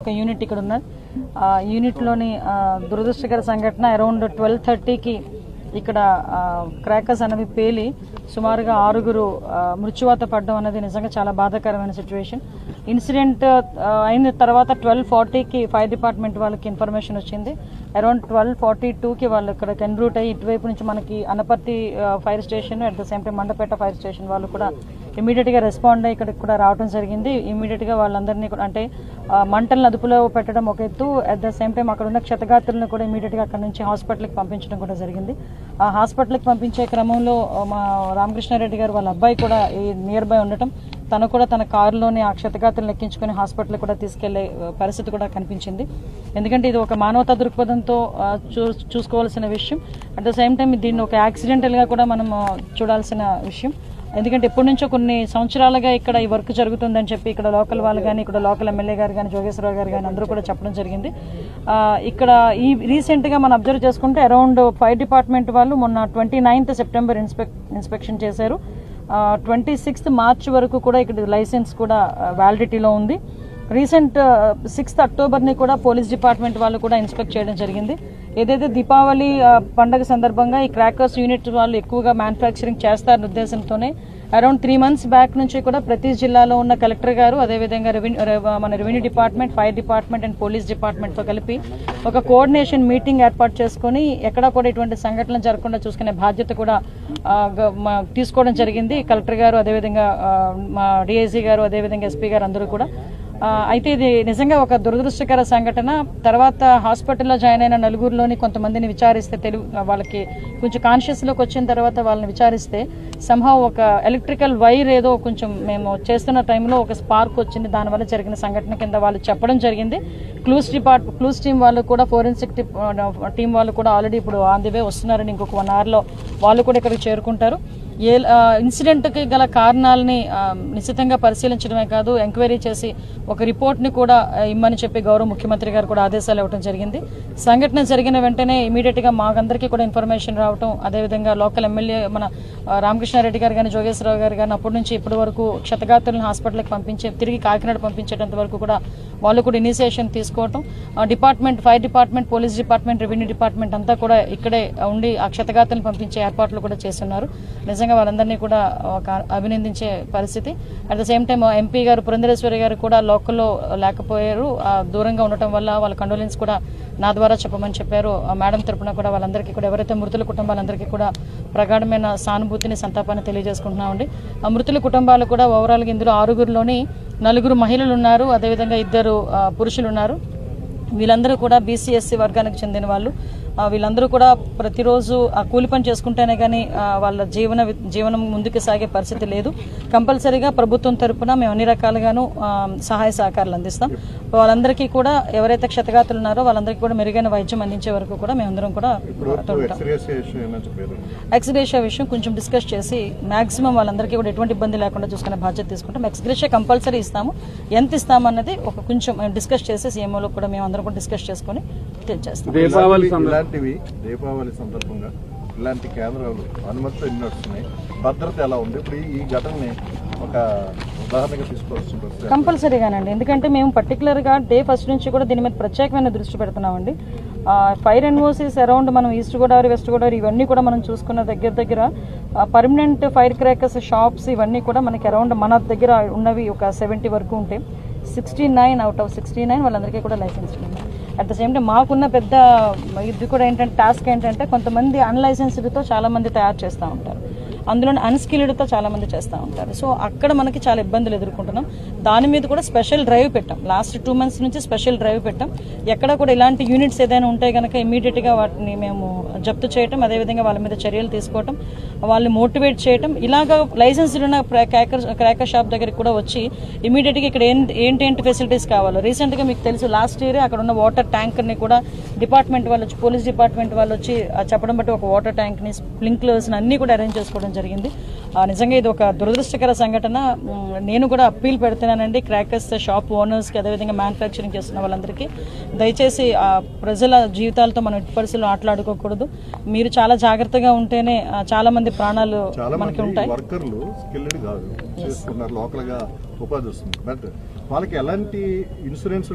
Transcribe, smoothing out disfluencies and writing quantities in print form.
ఒక్క యూనిట్ ఇక్కడ ఉన్నది. యూనిట్లోని దురదృష్టకర సంఘటన అరౌండ్ 12:30కి ఇక్కడ క్రాకర్స్ అనేవి పేలి సుమారుగా 6 మృత్యువాత పడడం అనేది నిజంగా చాలా బాధాకరమైన సిచ్యువేషన్. ఇన్సిడెంట్ అయిన తర్వాత 12:40కి ఫైర్ డిపార్ట్మెంట్ వాళ్ళకి ఇన్ఫర్మేషన్ వచ్చింది. అరౌండ్ 12:42కి వాళ్ళు ఇక్కడ ఎన్రూట్ అయ్యి ఇటువైపు నుంచి మనకి Anaparthi fire station at the same time Mandapeta fire station వాళ్ళు కూడా ఇమీడియట్గా రెస్పాండ్ అయ్యి ఇక్కడికి కూడా రావడం జరిగింది. ఇమీడియట్గా వాళ్ళందరినీ కూడా అంటే మంటలను అదుపులో పెట్టడం ఒక ఎత్తు, అట్ ద సేమ్ టైం అక్కడ ఉన్న క్షతగాత్రులను కూడా ఇమీడియట్గా అక్కడ నుంచి హాస్పిటల్కి పంపించడం కూడా జరిగింది. ఆ హాస్పిటల్కి పంపించే క్రమంలో మా రామకృష్ణారెడ్డి గారు వాళ్ళ అబ్బాయి కూడా ఈ నియర్ బై ఉండటం, తను కూడా తన కారులోని ఆ క్షతగాత్రులను ఎక్కించుకుని హాస్పిటల్ కూడా తీసుకెళ్లే పరిస్థితి కూడా కనిపించింది. ఎందుకంటే ఇది ఒక మానవతా దృక్పథంతో చూసుకోవాల్సిన విషయం. అట్ ద సేమ్ టైం దీన్ని ఒక యాక్సిడెంటల్గా కూడా మనం చూడాల్సిన విషయం. ఎందుకంటే ఎప్పటి నుంచో కొన్ని సంవత్సరాలుగా ఇక్కడ ఈ వర్క్ జరుగుతుందని చెప్పి ఇక్కడ లోకల్ వాళ్ళు కానీ ఇక్కడ లోకల్ ఎమ్మెల్యే గారు కానీ జోగేశ్వరరావు గారు కానీ అందరూ కూడా చెప్పడం జరిగింది. ఇక్కడ ఈ రీసెంట్గా మనం అబ్జర్వ్ చేసుకుంటే అరౌండ్ ఫైర్ డిపార్ట్మెంట్ వాళ్ళు మొన్న 29th సెప్టెంబర్ ఇన్స్పెక్షన్ చేశారు. 26th మార్చ్ వరకు కూడా ఇక్కడ లైసెన్స్ కూడా వ్యాలిడిటీలో ఉంది. రీసెంట్ 6th అక్టోబర్ని కూడా పోలీస్ డిపార్ట్మెంట్ వాళ్ళు కూడా ఇన్స్పెక్ట్ చేయడం జరిగింది. ఏదైతే దీపావళి పండుగ సందర్భంగా ఈ క్రాకర్స్ యూనిట్ వాళ్ళు ఎక్కువగా మ్యానుఫ్యాక్చరింగ్ చేస్తారన్న ఉద్దేశంతోనే అరౌండ్ 3 months బ్యాక్ నుంచి కూడా ప్రతి జిల్లాలో ఉన్న కలెక్టర్ గారు అదేవిధంగా మన revenue department, fire department and police డిపార్ట్మెంట్తో కలిపి ఒక కోఆర్డినేషన్ మీటింగ్ ఏర్పాటు చేసుకుని ఎక్కడా కూడా ఇటువంటి సంఘటనలు జరగకుండా చూసుకునే బాధ్యత కూడా తీసుకోవడం జరిగింది. కలెక్టర్ గారు అదేవిధంగా మా డిఐజీ గారు అదేవిధంగా ఎస్పీ గారు అందరూ కూడా. అయితే ఇది నిజంగా ఒక దురదృష్టకర సంఘటన. తర్వాత హాస్పిటల్లో జాయిన్ అయిన నలుగురిలోని కొంతమందిని విచారిస్తే వాళ్ళకి కొంచెం కాన్షియస్లోకి వచ్చిన తర్వాత వాళ్ళని విచారిస్తే సంహవ్ ఒక ఎలక్ట్రికల్ వైర్ ఏదో కొంచెం మేము చేస్తున్న టైంలో ఒక స్పార్క్ వచ్చింది, దానివల్ల జరిగిన సంఘటన కింద వాళ్ళు చెప్పడం జరిగింది. క్లూస్ టీం వాళ్ళు కూడా ఫోరెన్సిక్ టీం వాళ్ళు కూడా ఆల్రెడీ ఇప్పుడు ఆన్ ది వే వస్తున్నారని ఇంకొక 1 hourలో వాళ్ళు కూడా ఇక్కడికి చేరుకుంటారు. ఇన్సిడెంట్కి గల కారణాలని నిశ్చితంగా పరిశీలించడమే కాదు, ఎంక్వైరీ చేసి ఒక రిపోర్ట్ని కూడా ఇమ్మని చెప్పి గౌరవ ముఖ్యమంత్రి గారు కూడా ఆదేశాలు ఇవ్వడం జరిగింది. సంఘటన జరిగిన వెంటనే ఇమీడియట్గా మాకందరికీ కూడా ఇన్ఫర్మేషన్ రావడం, అదేవిధంగా లోకల్ ఎమ్మెల్యే మన రామకృష్ణారెడ్డి గారు కానీ జోగేశ్వరరావు గారు కానీ అప్పటి నుంచి ఇప్పటి వరకు క్షతగాత్రులను హాస్పిటల్కి పంపించి తిరిగి కాకినాడ పంపించేటంత వరకు కూడా వాళ్ళు కూడా ఇనిషియేషన్ తీసుకోవటం, department, fire department, police department, revenue department అంతా కూడా ఇక్కడే ఉండి ఆ క్షతగాత్రులను పంపించే ఏర్పాట్లు కూడా చేస్తున్నారు. నిజంగా వాళ్ళందరినీ కూడా ఒక అభినందించే పరిస్థితి. At the same time MP గారు పురంధరేశ్వరి గారు కూడా లోకల్లో లేకపోయారు, దూరంగా ఉండటం వల్ల వాళ్ళ కండోలెన్స్ కూడా నా ద్వారా చెప్పమని చెప్పారు. మేడం తరపున కూడా వాళ్ళందరికీ కూడా ఎవరైతే మృతుల కుటుంబాలందరికీ కూడా ప్రగాఢమైన సానుభూతిని, సంతాపాన్ని తెలియజేసుకుంటున్నామండి. ఆ మృతుల కుటుంబాలు కూడా ఓవరాల్గా ఇందులో 6గురిలోని 4 మహిళలు ఉన్నారు, అదేవిధంగా 2 పురుషులు ఉన్నారు. వీళ్ళందరూ కూడా బీసీ ఎస్సీ వర్గానికి చెందిన వాళ్ళు. వీళ్ళందరూ కూడా ప్రతిరోజు ఆ కూలి పని చేసుకుంటేనే కానీ వాళ్ళ జీవనం ముందుకు సాగే పరిస్థితి లేదు. కంపల్సరీగా ప్రభుత్వం తరపున మేము అన్ని రకాలుగాను సహాయ సహకారాలు అందిస్తాం. వాళ్ళందరికీ కూడా ఎవరైతే క్షతగాత్రులు ఉన్నారో వాళ్ళందరికీ కూడా మెరుగైన వైద్యం అందించే వరకు కూడా మేమందరం కూడా ఎక్స్గ్రేషియా విషయం కొంచెం డిస్కస్ చేసి మాక్సిమం వాళ్ళందరికీ కూడా ఎటువంటి ఇబ్బంది లేకుండా చూసుకునే బాధ్యత తీసుకుంటాం. ఎక్స్గ్రేషియా కంపల్సరీ ఇస్తాము. ఎంత ఇస్తామన్నది ఒక కొంచెం డిస్కస్ చేసి సీఎంఓలో కూడా మేము అందరం కూడా డిస్కస్ చేసుకుని తెలియజేస్తాం. దీపావళి సందర్భంగా ఇలాంటి కేంద్రాలు అనుమతితో ఎన్ని వస్తున్నాయి, భద్రత ఎలా ఉంది, ఇప్పుడు ఈ ఘటనని ఒక ఉదాహరణగా తీసుకోవచ్చు కంపల్సరీగానండి. ఎందుకంటే మేము పర్టికులర్గా డే ఫస్ట్ నుంచి కూడా దీని మీద ప్రత్యేకమైన దృష్టి పెడుతున్నామండి. ఫైర్ ఎన్ఓసీస్ అరౌండ్ మనం ఈస్ట్ గోదావరి, వెస్ట్ గోదావరి ఇవన్నీ కూడా మనం చూసుకున్న దగ్గర పర్మనెంట్ ఫైర్ క్రాకర్స్ షాప్స్ ఇవన్నీ కూడా మనకి అరౌండ్ మన దగ్గర ఉన్నవి ఒక 70 వరకు ఉంటాయి. 69 out of 69 వాళ్ళందరికీ కూడా లైసెన్స్ ఉంది. అట్ ద సేమ్ టైం మాకున్న పెద్ద ఇది కూడా ఏంటంటే టాస్క్ ఏంటంటే కొంతమంది అన్లైసెన్స్డ్తో చాలామంది తయారు చేస్తూ ఉంటారు, అందులో అన్స్కిల్డ్తో చాలామంది చేస్తూ ఉంటారు. సో అక్కడ మనకి చాలా ఇబ్బందులు ఎదుర్కొంటున్నాం. దాని మీద కూడా స్పెషల్ డ్రైవ్ పెట్టాం. లాస్ట్ 2 months నుంచి స్పెషల్ డ్రైవ్ పెట్టాం. ఎక్కడ కూడా ఇలాంటి యూనిట్స్ ఏదైనా ఉంటే కనుక ఇమీడియట్గా వాటిని మేము జప్తు చేయటం, అదేవిధంగా వాళ్ళ మీద చర్యలు తీసుకోవటం, వాళ్ళని మోటివేట్ చేయటం. ఇలాగ లైసెన్స్డ్ ఉన్న క్రాకర్ షాప్ దగ్గరికి కూడా వచ్చి ఇమీడియట్గా ఇక్కడ ఏంటేంటి ఫెసిలిటీస్ కావాలో. రీసెంట్గా మీకు తెలుసు లాస్ట్ ఇయర్ అక్కడ ఉన్న వాటర్ ట్యాంకర్ని కూడా డిపార్ట్మెంట్ వాళ్ళు వచ్చి, పోలీస్ డిపార్ట్మెంట్ వాళ్ళు వచ్చి చెప్పడం బట్టి ఒక వాటర్ ట్యాంక్ని, స్ప్రింక్లర్స్ని అన్నీ కూడా అరేంజ్ చేసుకోవడం జరిగింది. నిజంగా ఇది ఒక దురదృష్టకర సంఘటన. నేను కూడా అప్పీల్ పెడుతున్నానండి క్రాకర్స్ షాప్ ఓనర్స్కి, అదేవిధంగా మ్యానుఫ్యాక్చరింగ్ చేస్తున్న వాళ్ళందరికీ, దయచేసి ప్రజల జీవితాలతో మనం ఎట్టి పరిస్థితుల్లో ఆటలాడుకోకూడదు. మీరు చాలా జాగ్రత్తగా ఉంటేనే చాలా మంది ప్రాణాలు మనకి ఉంటాయి. వర్కర్లు స్కిల్డ్ కాదు, చేసుకున్నారు, లోకల్ గా ఉపాధి వస్తుంది, బట్ వాళ్ళకి ఎలాంటి ఇన్సూరెన్స్